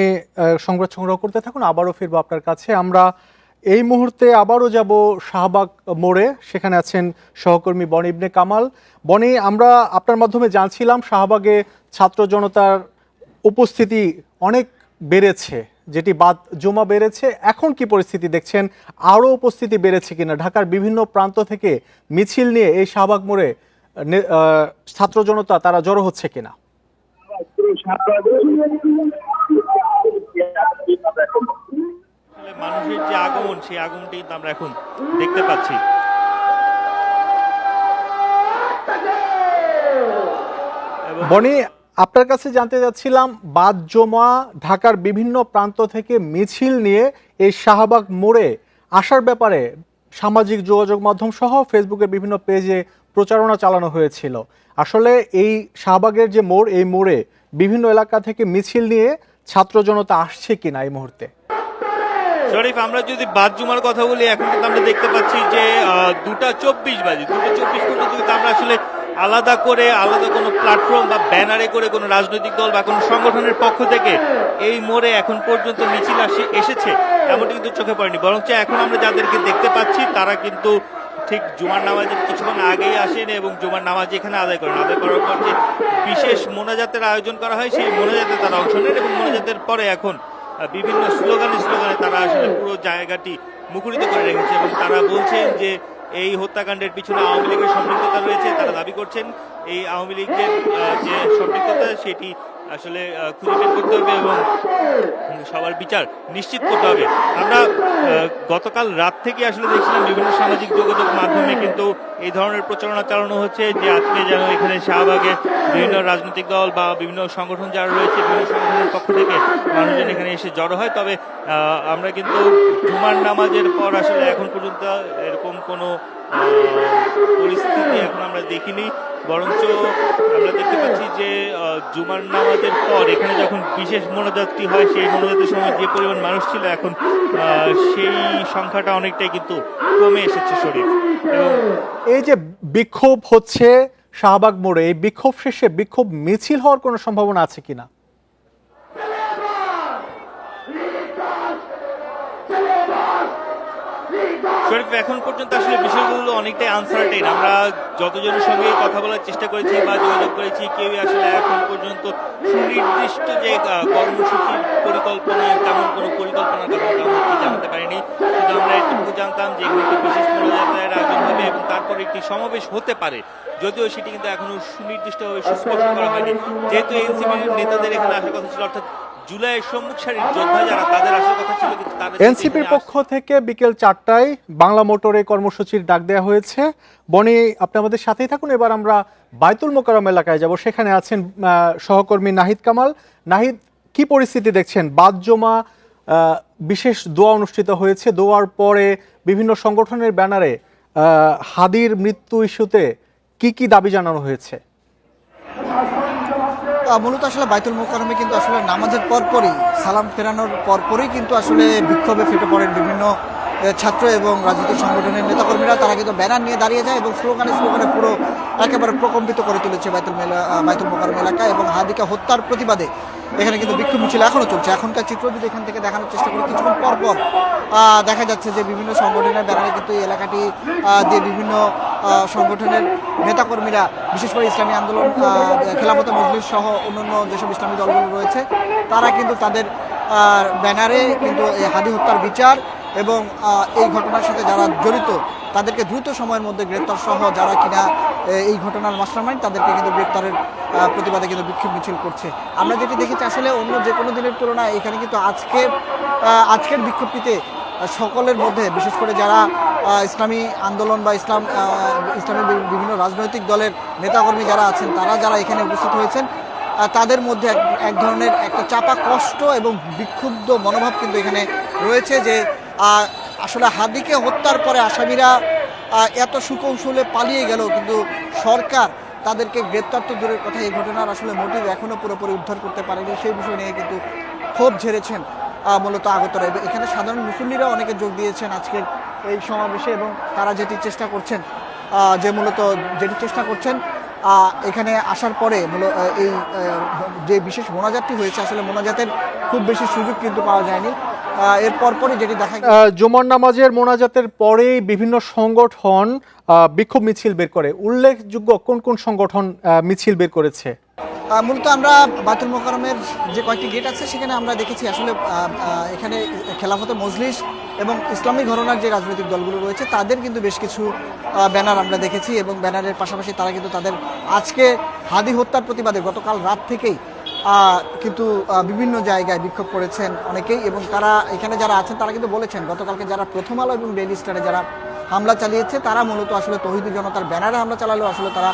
সংবাদ সংগ্রহ করতে থাকুন, আবারও ফিরবো আপনার কাছে। আমরা এই মুহূর্তে আবারও যাব শাহবাগ মোড়ে, সেখানে আছেন সহকর্মী বনি ইবনে কামাল। বনি, আমরা আপনার মাধ্যমে জানছিলাম শাহবাগে ছাত্র জনতার উপস্থিতি অনেক বেড়েছে, যেটি বাদ জমা বেড়েছে। এখন কি পরিস্থিতি দেখছেন? আরও উপস্থিতি বেড়েছে কিনা? ঢাকার বিভিন্ন প্রান্ত থেকে মিছিল নিয়ে এই শাহবাগ মোড়ে ছাত্র জনতা তারা জড়ো হচ্ছে কিনা? মানুষের যে আগমন, সেই আগমনটি আমরা এখন দেখতে পাচ্ছি। বনি, আপনার কাছে জানতে চাচ্ছিলাম, বাদ জমা ঢাকার বিভিন্ন প্রান্ত থেকে মিছিল নিয়ে এই শাহবাগ মোড়ে আসার ব্যাপারে সামাজিক যোগাযোগ মাধ্যম সহ ফেসবুকের বিভিন্ন পেজে প্রচারণা চালানো হয়েছিল। আসলে এই শাহবাগের যে মোড়, এই মোড়ে বিভিন্ন এলাকা থেকে মিছিল নিয়ে ছাত্র জনতা আসছে কিনা এই মুহূর্তে? শরীফ, আমরা যদি বাদ জুমার কথা বলি, এখন কিন্তু আমরা দেখতে পাচ্ছি যে 2:24 বাজে, 2:24 পর্যন্ত কিন্তু আমরা আসলে আলাদা কোনো প্ল্যাটফর্ম বা ব্যানারে করে কোনো রাজনৈতিক দল বা কোনো সংগঠনের পক্ষ থেকে এই মোড়ে এখন পর্যন্ত মিছিল এসেছে এমনটি কিন্তু চোখে পড়েনি। বরঞ্চ এখন আমরা যাদেরকে দেখতে পাচ্ছি তারা কিন্তু ঠিক জুমার নামাজের কিছুক্ষণ আগেই আসেন এবং জুমার নামাজ এখানে আদায় করেন। আদায় করার পর যে বিশেষ মোনাজাতের আয়োজন করা হয়, সেই মোনাজাতে তারা অংশ নেন এবং মোনাজাতের পরে এখন বিভিন্ন স্লোগানে তারা আসলে পুরো জায়গাটি মুখরিত করে রেখেছে এবং তারা বলছেন যে এই হত্যাকাণ্ডের পিছনে আওয়ামী লীগের সম্পৃক্ততা রয়েছে। তারা দাবি করছেন এই আওয়ামী লীগের যে সম্পৃক্ততা সেটি আসলে খুঁজে বের করতে হবে এবং সবার বিচার নিশ্চিত করতে হবে। আমরা গতকাল রাত থেকে আসলে দেখছিলাম বিভিন্ন সামাজিক যোগাযোগ মাধ্যমে কিন্তু এই ধরনের প্রচারণা চালানো হচ্ছে যে আজকে যেন এখানে শাহবাগে বিভিন্ন রাজনৈতিক দল বা বিভিন্ন সংগঠন যারা রয়েছে, বিভিন্ন সংগঠনের পক্ষ থেকে মানুষজন এখানে এসে জড়ো হয়। তবে আমরা কিন্তু জুমার নামাজের পর আসলে এখন পর্যন্ত এরকম কোনো পরিস্থিতি এখন আমরা দেখিনি। বরঞ্চ আমরা দেখতে পাচ্ছি যে জুমার নামাজের পর এখানে যখন বিশেষ মোনাজাতটি হয়, সেই মোনাজাতের সময় যে পরিমাণ মানুষ ছিল এখন সেই সংখ্যাটা অনেকটাই কিন্তু কমে এসেছে শরীফ। এবং এই যে বিক্ষোভ হচ্ছে শাহবাগ মোড়ে, এই বিক্ষোভ শেষে বিক্ষোভ মিছিল হওয়ার কোনো সম্ভাবনা আছে কিনা? শরীফ, এখন পর্যন্ত আসলে বিষয়গুলো অনেকটাই আনসার্টেন। আমরা যতজনের সঙ্গে কথা বলার চেষ্টা করেছি বা যোগাযোগ করেছি, কেউই আসলে এখন পর্যন্ত সুনির্দিষ্ট যে কর্মসূচির পরিকল্পনা, তেমন কোনো পরিকল্পনার কথা আমরা জানতে পারিনি। কিন্তু আমরা এটুকু জানতাম যে এখানে একটি বিশেষ মোনাজাতের আয়োজন হবে এবং তারপরে একটি সমাবেশ হতে পারে, যদিও সেটি কিন্তু এখনো সুনির্দিষ্টভাবে সুস্পষ্ট করা হয়নি। যেহেতু এনসিপির নেতাদের এখানে আসার কথা ছিল, অর্থাৎ জুলাইয়ের সম্মুখ সারির যোদ্ধা যারা, তাদের আসার কথা ছিল, কিন্তু এনসিপির পক্ষ থেকে বিকেল 4টায় বাংলা মোটরে কর্মসূচির ডাক দেওয়া হয়েছে। বনি, আপনি আমাদের সাথেই থাকুন। এবার আমরা বায়তুল মোকাররম এলাকায় যাব। সেখানে আছেন সহকর্মী নাহিদ কামাল। নাহিদ, কি পরিস্থিতি দেখছেন? বাদ জমা বিশেষ দোয়া অনুষ্ঠিত হয়েছে। দোয়ার পরে বিভিন্ন সংগঠনের ব্যানারে হাদির মৃত্যু ইস্যুতে কি দাবি জানানো হয়েছে? মূলত আসলে বায়তুল মোকাররমে কিন্তু আসলে নামাজের পরপরই, সালাম ফেরানোর পরপরই কিন্তু আসলে বিক্ষোভে ফেটে পড়েন বিভিন্ন ছাত্র এবং রাজনৈতিক সংগঠনের নেতাকর্মীরা। তারা কিন্তু ব্যানার নিয়ে দাঁড়িয়ে যায় এবং স্লোগানে পুরো একেবারে প্রকম্পিত করে তুলেছে বায়তুল মোকাররম এলাকা। এবং হাদিকে হত্যার প্রতিবাদে এখানে কিন্তু বিক্ষোভ মিছিল এখনও চলছে। এখনকার চিত্র যদি এখান থেকে দেখানোর চেষ্টা করি, কিছুক্ষণ পর দেখা যাচ্ছে যে বিভিন্ন সংগঠনের ব্যানারে কিন্তু এই এলাকাটি দিয়ে বিভিন্ন সংগঠনের নেতাকর্মীরা, বিশেষ করে ইসলামী আন্দোলন, খেলাফতে মজলিস সহ অন্যান্য যেসব ইসলামী দলগুলো রয়েছে, তারা কিন্তু তাদের ব্যানারে কিন্তু এই হাদি হত্যার বিচার এবং এই ঘটনার সাথে যারা জড়িত তাদেরকে দ্রুত সময়ের মধ্যে গ্রেপ্তার সহ যারা কিনা এই ঘটনার মাস্টারমাইন্ড, তাদেরকে কিন্তু গ্রেপ্তারের প্রতিবাদে কিন্তু বিক্ষোভ মিছিল করছে। আমরা যেটি দেখেছি আসলে অন্য যে কোনো দিনের তুলনায় এখানে কিন্তু আজকের বিক্ষোভটিতে সকলের মধ্যে, বিশেষ করে যারা ইসলামী আন্দোলন বা ইসলামী বিভিন্ন রাজনৈতিক দলের নেতাকর্মী যারা আছেন, যারা এখানে উপস্থিত হয়েছেন, তাদের মধ্যে এক ধরনের একটা চাপা কষ্ট এবং বিক্ষুব্ধ মনোভাব কিন্তু এখানে রয়েছে। যে আসলে হাদিকে হত্যার পরে আসামিরা এত সুকৌশলে পালিয়ে গেল, কিন্তু সরকার তাদেরকে গ্রেপ্তার তো দূরের কথা, এই ঘটনার আসলে মোটিভ এখনও পুরোপুরি উদ্ধার করতে পারেনি। সেই বিষয় নিয়ে কিন্তু ক্ষোভ ঝেড়েছেন মূলত আগতরা। এখানে সাধারণ মুসল্লিরা অনেকে যোগ দিয়েছেন আজকের এই সমাবেশে এবং তারা যেটি চেষ্টা করছেন এখানে আসার পরে এই যে বিশেষ মোনাজাতটি হয়েছে, আসলে মোনাজাতের খুব বেশি সুযোগ কিন্তু পাওয়া যায়নি। এর পরপরই যেটি দেখা জুমার নামাজের মোনাজাতের পরেই বিভিন্ন সংগঠন বিক্ষোভ মিছিল বের করে। উল্লেখযোগ্য কোন কোন সংগঠন মিছিল বের করেছে? মূলত আমরা বায়তুল মোকাররমের যে কয়েকটি গেট আছে সেখানে আমরা দেখেছি আসলে এখানে খেলাফতে মজলিস এবং ইসলামী ঘরানার যে রাজনৈতিক দলগুলো রয়েছে তাদের কিন্তু বেশ কিছু ব্যানার আমরা দেখেছি এবং ব্যানারের পাশাপাশি তারা কিন্তু তাদের আজকে হাদি হত্যার প্রতিবাদে গতকাল রাত থেকেই কিন্তু বিভিন্ন জায়গায় বিক্ষোভ করেছেন অনেকেই। এবং তারা এখানে যারা আছেন তারা কিন্তু বলেছেন, গতকালকে যারা প্রথম আলো এবং ডেইলি স্টারে যারা হামলা চালিয়েছে তারা মূলত আসলে তৌহিদি জনতার ব্যানারে হামলা চালালেও আসলে তারা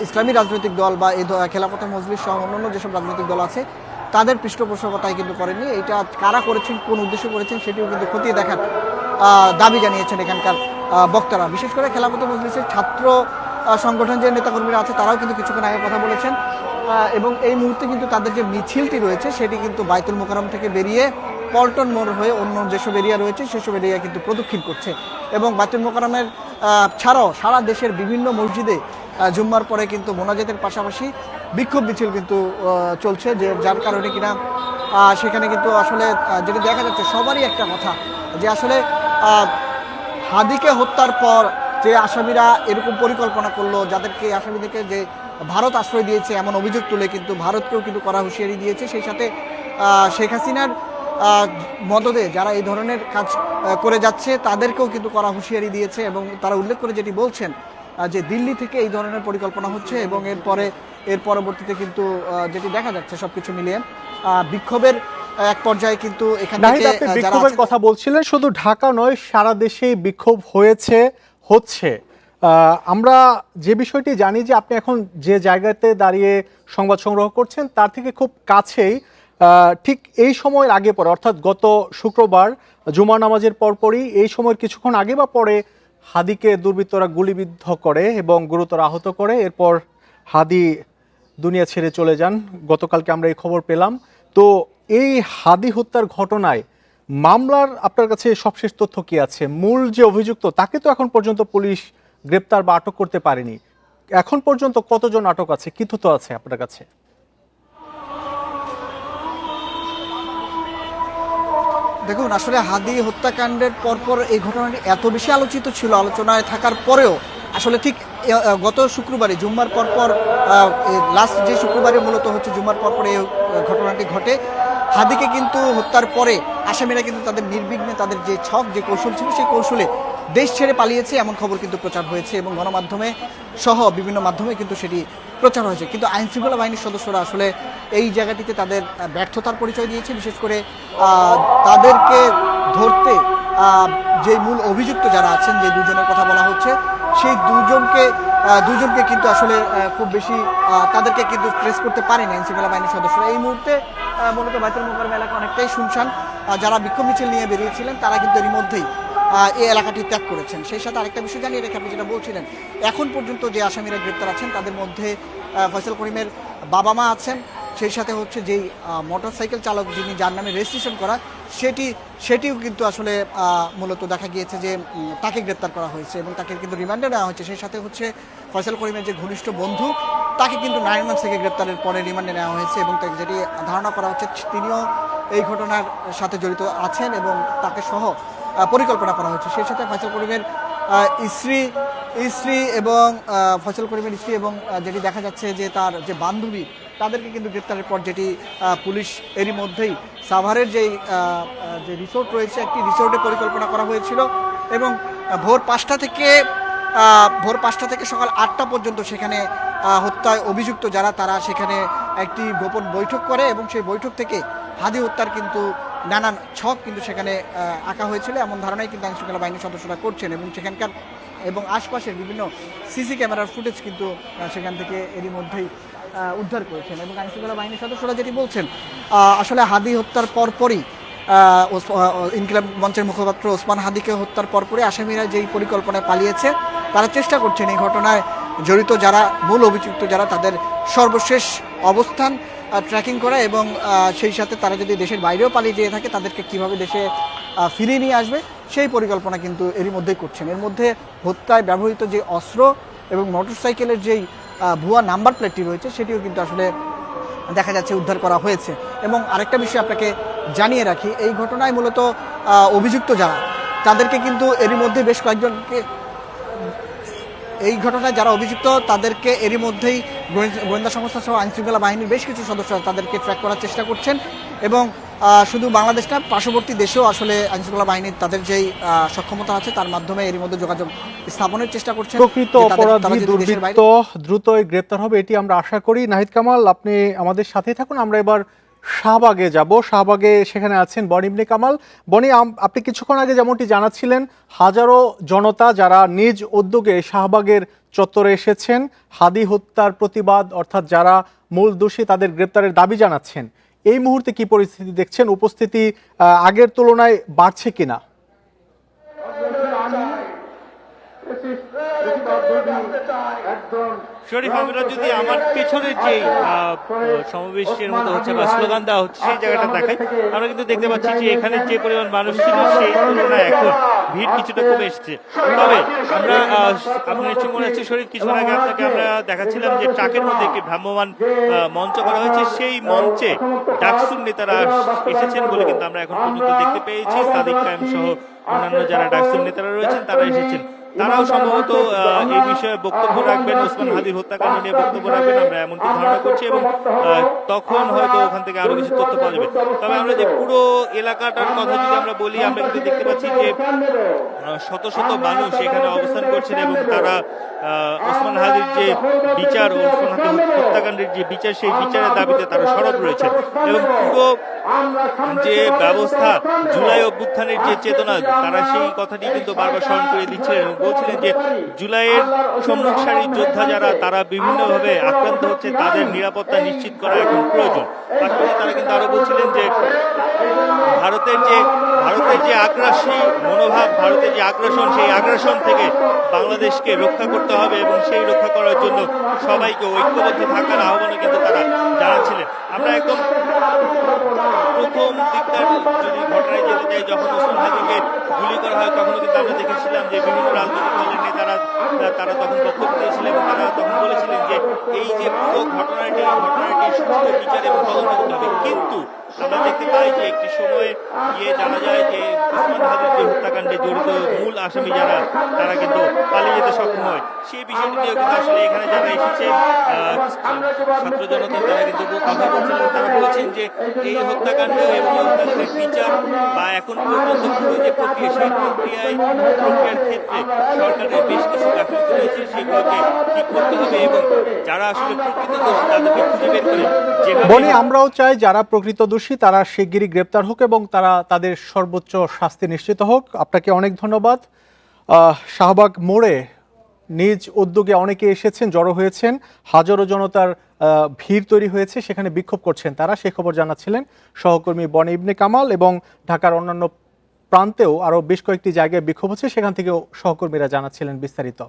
ইসলামী রাজনৈতিক দল বা এই খেলাফতে মজলিস সহ অন্যান্য যেসব রাজনৈতিক দল আছে তাদের পৃষ্ঠপোষকতায় কিন্তু করেনি। এটা কারা করেছেন, কোন উদ্দেশ্যে করেছেন সেটিও কিন্তু খতিয়ে দেখার দাবি জানিয়েছেন এখানকার বক্তারা। বিশেষ করে খেলাফতে মজলিসের ছাত্র সংগঠন যে নেতাকর্মীরা আছে তারাও কিন্তু কিছুক্ষণ আগে কথা বলেছেন এবং এই মুহূর্তে কিন্তু তাদের যে মিছিলটি রয়েছে সেটি কিন্তু বাইতুল মোকাররম থেকে বেরিয়ে পল্টন মোড় হয়ে অন্য যেসব এরিয়া রয়েছে সেসব এরিয়া কিন্তু প্রদক্ষিণ করছে এবং বাইতুল মোকাররমের ছাড়াও সারা দেশের বিভিন্ন মসজিদে জুম্মার পরে কিন্তু মোনাজাতের পাশাপাশি বিক্ষোভ মিছিল কিন্তু চলছে, যে যার কারণে কিনা সেখানে কিন্তু আসলে যেটা দেখা যাচ্ছে সবারই একটা কথা যে আসলে হাদিকে হত্যার পর যে আসামিরা এরকম পরিকল্পনা করলো, যাদেরকে আসামিদেরকে যে ভারত আশ্রয় দিয়েছে এমন অভিযোগ তুলে কিন্তু ভারতকেও কিন্তু কড়া হুঁশিয়ারি দিয়েছে। সেই সাথে শেখ হাসিনার মদদে যারা এই ধরনের কাজ করে যাচ্ছে তাদেরকেও কিন্তু কড়া হুঁশিয়ারি দিয়েছে এবং তারা উল্লেখ করে যেটি বলছেন যে দিল্লি থেকে এই ধরনের পরিকল্পনা হচ্ছে এবং এর পরবর্তীতে কিন্তু যেটি দেখা যাচ্ছে সবকিছু মিলিয়ে বিক্ষোভের এক পর্যায়ে কিন্তু এখান থেকে বিক্ষোভের কথা বলছিলেন, শুধু ঢাকা নয় সারা দেশেই বিক্ষোভ হচ্ছে। আমরা যে বিষয়টি জানি যে আপনি এখন যে জায়গাতে দাঁড়িয়ে সংবাদ সংগ্রহ করছেন তার থেকে খুব কাছেই ঠিক এই সময়ের আগে পরে অর্থাৎ গত শুক্রবার জুমা নামাজের পরপরই এই সময়ের কিছুক্ষণ আগে বা পরে হাদিকে দুর্বৃত্তরা গুলিবিদ্ধ করে এবং গুরুতর আহত করে। এরপর হাদি দুনিয়া ছেড়ে চলে যান। গতকালকে আমরা এই খবর পেলাম। তো এই হাদি হত্যার ঘটনায় মামলার আপনার কাছে সবশেষ তথ্য কি আছে? মূল যে অভিযুক্ত তাকে তো এখন পর্যন্ত পুলিশ গ্রেপ্তার বা আটক করতে পারেনি। এখন পর্যন্ত কতজন আটক আছে, কি তথ্য আছে আপনার কাছে? দেখুন, আসলে হাদি হত্যাকাণ্ডের পরপর এই ঘটনাটি এত বেশি আলোচিত ছিল, আলোচনায় থাকার পরেও আসলে ঠিক গত শুক্রবারে জুম্মার পরপর লাস্ট যে শুক্রবারে মূলত হচ্ছে জুম্মার পরপর এই ঘটনাটি ঘটে। হাদিকে কিন্তু হত্যার পরে আসামিরা কিন্তু তাদের নির্বিঘ্নে তাদের যে ছক যে কৌশল ছিল সেই কৌশলে দেশ ছেড়ে পালিয়েছে এমন খবর কিন্তু প্রচার হয়েছে এবং গণমাধ্যমে সহ বিভিন্ন মাধ্যমে কিন্তু সেটি প্রচার হয়েছে। কিন্তু আইনশৃঙ্খলা বাহিনীর সদস্যরা আসলে এই জায়গাটিতে তাদের ব্যর্থতার পরিচয় দিয়েছে। বিশেষ করে তাদেরকে ধরতে যে মূল অভিযুক্ত যারা আছেন, যে দুজনের কথা বলা হচ্ছে, সেই দুজনকে কিন্তু আসলে খুব বেশি তাদেরকে কিন্তু ট্রেস করতে পারেনি আইনশৃঙ্খলা বাহিনীর সদস্যরা। এই মুহূর্তে মূলত বাইতুল মোকাররম এলাকা অনেকটাই শুনশান। যারা বিক্ষোভ মিছিল নিয়ে বেরিয়েছিলেন তারা কিন্তু এরই মধ্যেই এই এলাকাটি ত্যাগ করেছেন। সেই সাথে আরেকটা বিষয় জানিয়ে রেখে আপনি যেটা বলছিলেন, এখন পর্যন্ত যে আসামিরা গ্রেপ্তার আছেন তাদের মধ্যে ফয়সাল করিমের বাবা মা আছেন, সেই সাথে হচ্ছে যেই মোটরসাইকেল চালক যিনি যার নামে রেজিস্ট্রেশন করা সেটিও কিন্তু আসলে মূলত দেখা গিয়েছে যে তাকে গ্রেপ্তার করা হয়েছে এবং তাকে কিন্তু রিমান্ডে নেওয়া হয়েছে। সেই সাথে হচ্ছে ফয়সাল করিমের যে ঘনিষ্ঠ বন্ধু তাকে কিন্তু নারায়ণগঞ্জ থেকে গ্রেপ্তারের পরে রিমান্ডে নেওয়া হয়েছে এবং তাকে যেটি ধারণা করা হচ্ছে তিনিও এই ঘটনার সাথে জড়িত আছেন এবং তাকে সহ পরিকল্পনা করা হয়েছে। সেই সাথে ফয়সাল করিমের স্ত্রী এবং ফয়সাল করিমের স্ত্রী এবং যেটি দেখা যাচ্ছে যে তার যে বান্ধবী তাদেরকে কিন্তু গ্রেপ্তারের পর যেটি পুলিশ এরই মধ্যেই সাভারের যে রিসোর্ট রয়েছে একটি রিসোর্টে পরিকল্পনা করা হয়েছিল এবং ভোর 5টা থেকে সকাল 8টা পর্যন্ত সেখানে হত্যায় অভিযুক্ত যারা তারা সেখানে একটি গোপন বৈঠক করে এবং সেই বৈঠক থেকে হাদি হত্যার কিন্তু নানান ছক কিন্তু সেখানে আঁকা হয়েছিল এমন ধারণাই কিন্তু আইনশৃঙ্খলা বাহিনীর সদস্যরা করছেন এবং সেখানকার এবং আশপাশের বিভিন্ন সিসি ক্যামেরার ফুটেজ কিন্তু সেখান থেকে এরই মধ্যেই উদ্ধার করেছেন এবং আইনশৃঙ্খলা বাহিনীর সদস্যরা যেটি বলছেন আসলে হাদি হত্যার পরপরই ইনকিলাব মঞ্চের মুখপাত্র ওসমান হাদিকে হত্যার পরপরই আসামিরা যেই পরিকল্পনায় পালিয়েছে তারা চেষ্টা করছেন এই ঘটনায় জড়িত যারা মূল অভিযুক্ত যারা তাদের সর্বশেষ অবস্থান ট্র্যাকিং করা এবং সেই সাথে তারা যদি দেশের বাইরেও পালিয়ে যেয়ে থাকে তাদেরকে কিভাবে দেশে ফিরিয়ে নিয়ে আসবে সেই পরিকল্পনা কিন্তু এরই মধ্যেই করছেন। এর মধ্যে হত্যায় ব্যবহৃত যে অস্ত্র এবং মোটরসাইকেলের যেই ভুয়া নাম্বার প্লেটটি রয়েছে সেটিও কিন্তু আসলে দেখা যাচ্ছে উদ্ধার করা হয়েছে। এবং আরেকটা বিষয় আপনাকে জানিয়ে রাখি, এই ঘটনায় মূলত অভিযুক্ত যারা তাদেরকে কিন্তু এরই মধ্যে বেশ কয়েকজনকে এই ঘটনায় যারা অভিযুক্ত তাদেরকে এরই মধ্যেই গোয়েন্দা সংস্থা সহ আইনশৃঙ্খলা বাহিনীর বেশ কিছু সদস্য তাদেরকে ট্র্যাক করার চেষ্টা করছেন এবং শুধু বাংলাদেশ না পার্শ্ববর্তী দেশেও আসলে আইনশৃঙ্খলা বাহিনীর তাদের যেই সক্ষমতা আছে তার মাধ্যমে এরই মধ্যে যোগাযোগ স্থাপনের চেষ্টা করছেন। প্রকৃত অপরাধী দুর্বৃত্ত দ্রুতই গ্রেপ্তার হবে এটি আমরা আশা করি। নাহিদ কামাল, আপনি আমাদের সাথেই থাকুন। আমরা এবার শাহবাগে যাব। শাহবাগে সেখানে আছেন বনি ইবনে কামাল। বনি, আপনি কিছুক্ষণ আগে যেমনটি জানাচ্ছিলেন, হাজারো জনতা যারা নিজ উদ্যোগে শাহবাগের চত্বরে এসেছেন হাদি হত্যার প্রতিবাদ, অর্থাৎ যারা মূল দোষী তাদের গ্রেপ্তারের দাবি জানাচ্ছেন। এই মুহূর্তে কি পরিস্থিতি দেখছেন? উপস্থিতি আগের তুলনায় বাড়ছে কিনা? শরীফ, আমরা যদি আমার পেছনের যে সমাবেশের মতো হচ্ছে বা স্লোগান দেওয়া হচ্ছে সেই জায়গাটা দেখাই, আমরা কিন্তু দেখতে পাচ্ছি যে এখানে যে পরিমাণ মানুষ ছিল সেই তুলনায় এখন ভিড় কিছুটা কমে এসেছে। তবে আমরা আপনার নিশ্চয় মনে হচ্ছে শরীফ, কিছুক্ষণ আগে আপনাকে আমরা দেখাচ্ছিলাম যে ট্রাকের মধ্যে একটি ভ্রাম্যমাণ মঞ্চ করা হয়েছে। সেই মঞ্চে ডাকসুর নেতারা এসেছেন বলে কিন্তু আমরা এখন পর্যন্ত দেখতে পেয়েছি। সাদিক কায়েম সহ অন্যান্য যারা ডাকসুর নেতারা রয়েছেন তারা এসেছেন। তারাও সম্ভবত এই বিষয়ে বক্তব্য রাখবেন, ওসমান হাদির হত্যাকাণ্ড নিয়ে বক্তব্য রাখবেন, আমরা এমনটি ধারণা করছি। এবং তখন হয়তো ওখান থেকে আরো কিছু তথ্য পাওয়া যাবে। তবে আমরা যে পুরো এলাকাটার কথা যদি আমরা বলি, আমরা কিন্তু দেখতে পাচ্ছি যে শত শত মানুষ এখানে অবস্থান করছেন এবং তারা ওসমান হাদির যে বিচার, ওসমান হাদির হত্যাকাণ্ডের যে বিচার, সেই বিচারের দাবিতে তারা সরব রয়েছে। এবং পুরো যে ব্যবস্থা, জুলাই অভ্যুত্থানের যে চেতনা, তারা সেই কথাটি কিন্তু বারবার স্মরণ করে দিচ্ছিলেন এবং বলছিলেন যে জুলাইয়ের সম্মুখ সারির যোদ্ধা যারা, তারা বিভিন্নভাবে আক্রান্ত হচ্ছে, তাদের নিরাপত্তা নিশ্চিত করা এখন প্রয়োজন। পাশাপাশি তারা কিন্তু আরো বলছিলেন যে ভারতের যে আগ্রাসী মনোভাব, ভারতের যে আগ্রাসন, সেই আগ্রাসন থেকে বাংলাদেশকে রক্ষা করতে হবে এবং সেই রক্ষা করার জন্য সবাইকে ঐক্যবদ্ধ থাকার আহ্বানও কিন্তু তারা জানাচ্ছিলেন। আমরা একদম প্রথম দিককার যদি ঘটনায় যেতে চাই, যখন ওসমান হাদিকে গুলি করা হয়, তখনও কিন্তু আমরা দেখেছিলাম যে বিভিন্ন রাজনৈতিক দলের নেতারা তারা তখন বক্তব্য দিয়েছিলেন এবং তারা তখন বলেছিলেন যে এই যে পুরো ঘটনাটি সুষ্ঠু বিচার এবং তদন্ত করতে হবে। কিন্তু আমরা দেখতে পাই যে একটি সময়ে গিয়ে জানা যায় যে ওসমান হাদির যে হত্যাকাণ্ডে জড়িত মূল আসামি যারা, তারা কিন্তু পালিয়ে যেতে সক্ষম হয়। সেই বিষয়টি নিয়েও কিন্তু আসলে এখানে যারা এসেছেন ছাত্র জনতা, তারা কিন্তু কথা বলছেন। তারা বলছেন যে এই হত্যাকাণ্ড এবং হত্যাকাণ্ডের বিচার বা এখন পর্যন্ত পুরো যে প্রক্রিয়া, সেই প্রক্রিয়ার ক্ষেত্রে সরকারের বেশ কিছু গাফিলতি রয়েছে, সেগুলোকে ঠিক করতে হবে এবং যারা আসলে প্রকৃত দোষী তাদেরকে খুঁজে বের করে। বনি, আমরাও চাই যারা প্রকৃত দোষী তারা শিগগিরই গ্রেপ্তার হোক এবং তারা তাদের সর্বোচ্চ শাস্তি নিশ্চিত হোক। আপনাকে অনেক ধন্যবাদ। শাহবাগ মোড়ে নিজ উদ্যোগে অনেকে এসেছেন, জড়ো হয়েছেন, হাজারো জনতার ভিড় তৈরি হয়েছে, সেখানে বিক্ষোভ করছেন তারা। সে খবর জানাচ্ছিলেন সহকর্মী বনি ইবনে কামাল। এবং ঢাকার অন্যান্য প্রান্তেও আরও বেশ কয়েকটি জায়গায় বিক্ষোভ হচ্ছে, সেখান থেকেও সহকর্মীরা জানাচ্ছিলেন বিস্তারিত।